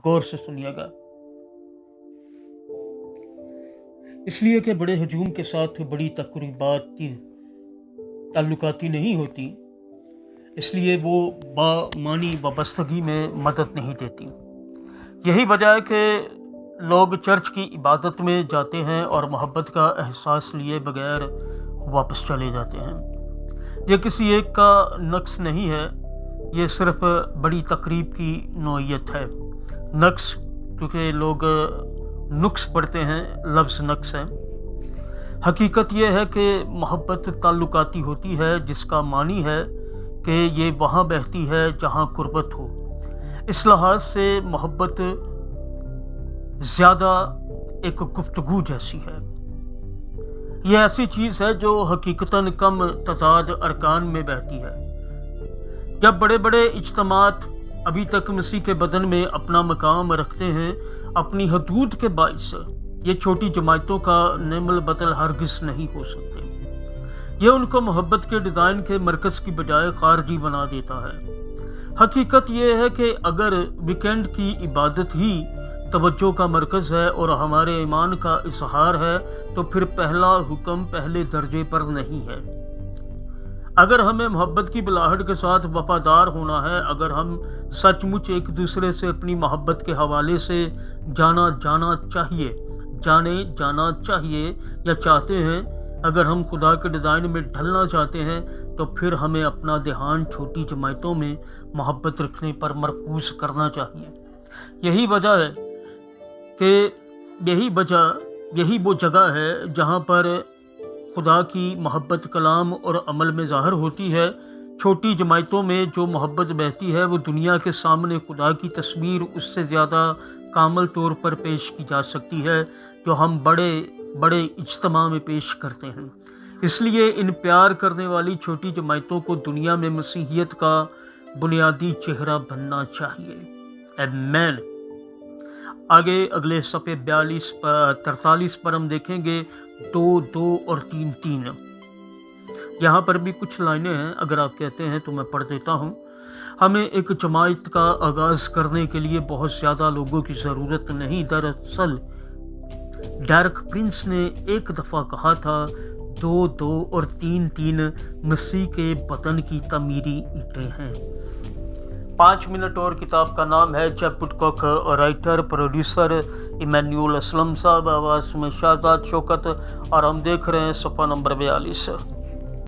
غور سے سنیے گا۔ اس لیے کہ بڑے ہجوم کے ساتھ بڑی تقریبات تعلقاتی نہیں ہوتی، اس لیے وہ بامانی وابستگی میں مدد نہیں دیتی۔ یہی وجہ ہے کہ لوگ چرچ کی عبادت میں جاتے ہیں اور محبت کا احساس لیے بغیر واپس چلے جاتے ہیں۔ یہ کسی ایک کا نقص نہیں ہے، یہ صرف بڑی تقریب کی نوعیت ہے۔ نقص کیونکہ لوگ نقص پڑھتے ہیں، لفظ نقص ہے۔ حقیقت یہ ہے کہ محبت تعلقاتی ہوتی ہے، جس کا معنی ہے کہ یہ وہاں بہتی ہے جہاں قربت ہو۔ اس لحاظ سے محبت زیادہ ایک گفتگو جیسی ہے۔ یہ ایسی چیز ہے جو حقیقتاً کم تعداد ارکان میں بہتی ہے۔ جب بڑے بڑے اجتماعات ابھی تک مسیح کے بدن میں اپنا مقام رکھتے ہیں، اپنی حدود کے باعث یہ چھوٹی جماعتوں کا نعم البدل ہرگز نہیں ہو سکتے۔ یہ ان کو محبت کے ڈیزائن کے مرکز کی بجائے خارجی بنا دیتا ہے۔ حقیقت یہ ہے کہ اگر ویکینڈ کی عبادت ہی توجہ کا مرکز ہے اور ہمارے ایمان کا اظہار ہے، تو پھر پہلا حکم پہلے درجے پر نہیں ہے۔ اگر ہمیں محبت کی بلاہٹ کے ساتھ وفادار ہونا ہے، اگر ہم سچ مچ ایک دوسرے سے اپنی محبت کے حوالے سے جانا چاہیے یا چاہتے ہیں، اگر ہم خدا کے ڈیزائن میں ڈھلنا چاہتے ہیں، تو پھر ہمیں اپنا دھیان چھوٹی جماعتوں میں محبت رکھنے پر مرکوز کرنا چاہیے۔ یہی وجہ ہے کہ یہی وہ جگہ ہے جہاں پر خدا کی محبت کلام اور عمل میں ظاہر ہوتی ہے۔ چھوٹی جماعتوں میں جو محبت بہتی ہے، وہ دنیا کے سامنے خدا کی تصویر اس سے زیادہ کامل طور پر پیش کی جا سکتی ہے جو ہم بڑے اجتماع میں پیش کرتے ہیں۔ اس لیے ان پیار کرنے والی چھوٹی جماعتوں کو دنیا میں مسیحیت کا بنیادی چہرہ بننا چاہیے۔ آمین۔ آگے اگلے صفحے 43 پر ہم دیکھیں گے 2 اور 3۔ یہاں پر بھی کچھ لائنیں ہیں، اگر آپ کہتے ہیں تو میں پڑھ دیتا ہوں۔ ہمیں ایک جماعت کا آغاز کرنے کے لیے بہت زیادہ لوگوں کی ضرورت نہیں۔ دراصل ڈیرک پرنس نے ایک دفعہ کہا تھا، 2 اور 3 مسیح کے بدن کی تعمیری اینٹیں ہیں۔ 5 منٹ اور کتاب کا نام ہے Jeff Woodcock, writer producer Emmanuel Aslam صاحب، آواز میں شہزاد شوکت، اور ہم دیکھ رہے ہیں صفحہ نمبر 42۔